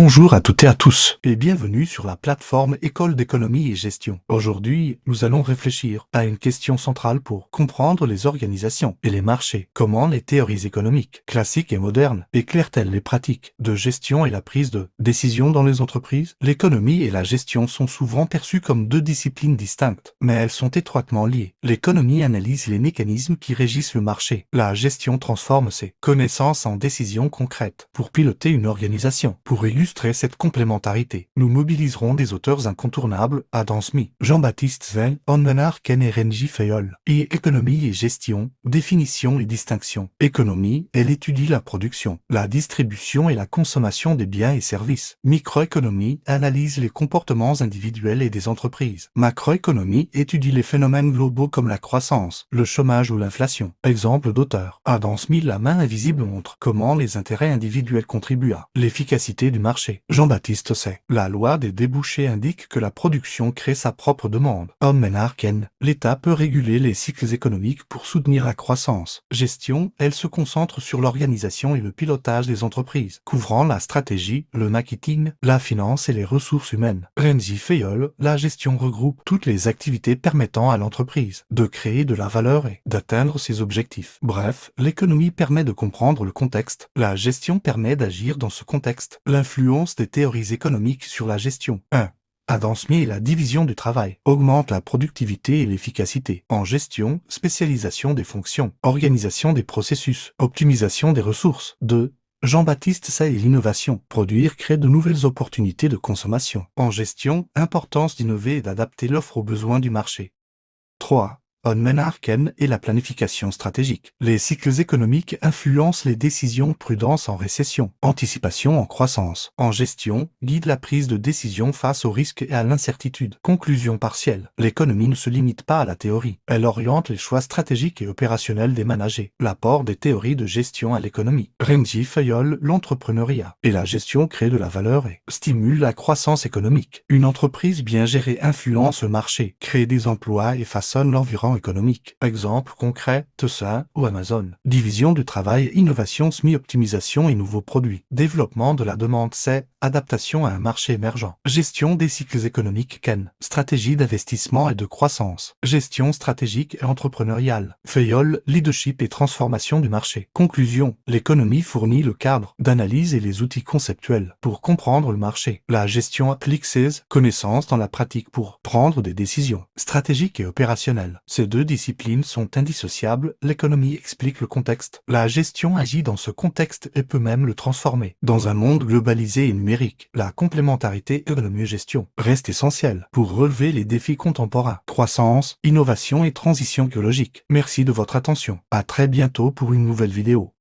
Bonjour à toutes et à tous, et bienvenue sur la plateforme École d'économie et gestion. Aujourd'hui, nous allons réfléchir à une question centrale pour comprendre les organisations et les marchés. Comment les théories économiques, classiques et modernes, éclairent-elles les pratiques de gestion et la prise de décision dans les entreprises? L'économie et la gestion sont souvent perçues comme deux disciplines distinctes, mais elles sont étroitement liées. L'économie analyse les mécanismes qui régissent le marché. La gestion transforme ses connaissances en décisions concrètes pour piloter une organisation. Pour illustrer cette complémentarité, nous mobiliserons des auteurs incontournables, Adam Smith, Jean-Baptiste Zell, Onmenar Ken et Renji Fayol. Économie et gestion, définition et distinction. Économie, elle étudie la production, la distribution et la consommation des biens et services. Microéconomie analyse les comportements individuels et des entreprises. Macroéconomie étudie les phénomènes globaux comme la croissance, le chômage ou l'inflation. Exemple d'auteur. Adam Smith, La main invisible montre comment les intérêts individuels contribuent à l'efficacité du marché. Jean-Baptiste Say, La loi des débouchés indique que la production crée sa propre demande. Onmenar Ken, l'État peut réguler les cycles économiques pour soutenir la croissance. Gestion, elle se concentre sur l'organisation et le pilotage des entreprises, couvrant la stratégie, le marketing, la finance et les ressources humaines. Renji Fayol, la gestion regroupe toutes les activités permettant à l'entreprise de créer de la valeur et d'atteindre ses objectifs. Bref, l'économie permet de comprendre le contexte, la gestion permet d'agir dans ce contexte. L'influence des théories économiques sur la gestion. 1. Adam Smith et la division du travail augmente la productivité et l'efficacité. En gestion, spécialisation des fonctions, organisation des processus, optimisation des ressources. 2. Jean-Baptiste Say et l'innovation. Produire crée de nouvelles opportunités de consommation. En gestion, importance d'innover et d'adapter l'offre aux besoins du marché. 3. Onmenar Ken et la planification stratégique. Les cycles économiques influencent les décisions, prudence en récession, anticipation en croissance. En gestion, guide la prise de décision face aux risques et à l'incertitude. Conclusion partielle. L'économie ne se limite pas à la théorie. Elle oriente les choix stratégiques et opérationnels des managers. L'apport des théories de gestion à l'économie. Renji Fayol, l'entrepreneuriat et la gestion crée de la valeur et stimule la croissance économique. Une entreprise bien gérée influence le marché, crée des emplois et façonne l'environnement économique. Exemple concret, Tesla ou Amazon. Division du travail, innovation, semi-optimisation et nouveaux produits. Développement de la demande, c'est adaptation à un marché émergent. Gestion des cycles économiques, Ken. Stratégie d'investissement et de croissance. Gestion stratégique et entrepreneuriale. Fayol, leadership et transformation du marché. Conclusion, l'économie fournit le cadre d'analyse et les outils conceptuels pour comprendre le marché. La gestion applique ses connaissances dans la pratique pour prendre des décisions stratégiques et opérationnelles. Ces deux disciplines sont indissociables, l'économie explique le contexte, la gestion agit dans ce contexte et peut même le transformer. Dans un monde globalisé et numérique, la complémentarité économie-gestion reste essentielle pour relever les défis contemporains, croissance, innovation et transition écologique. Merci de votre attention. À très bientôt pour une nouvelle vidéo.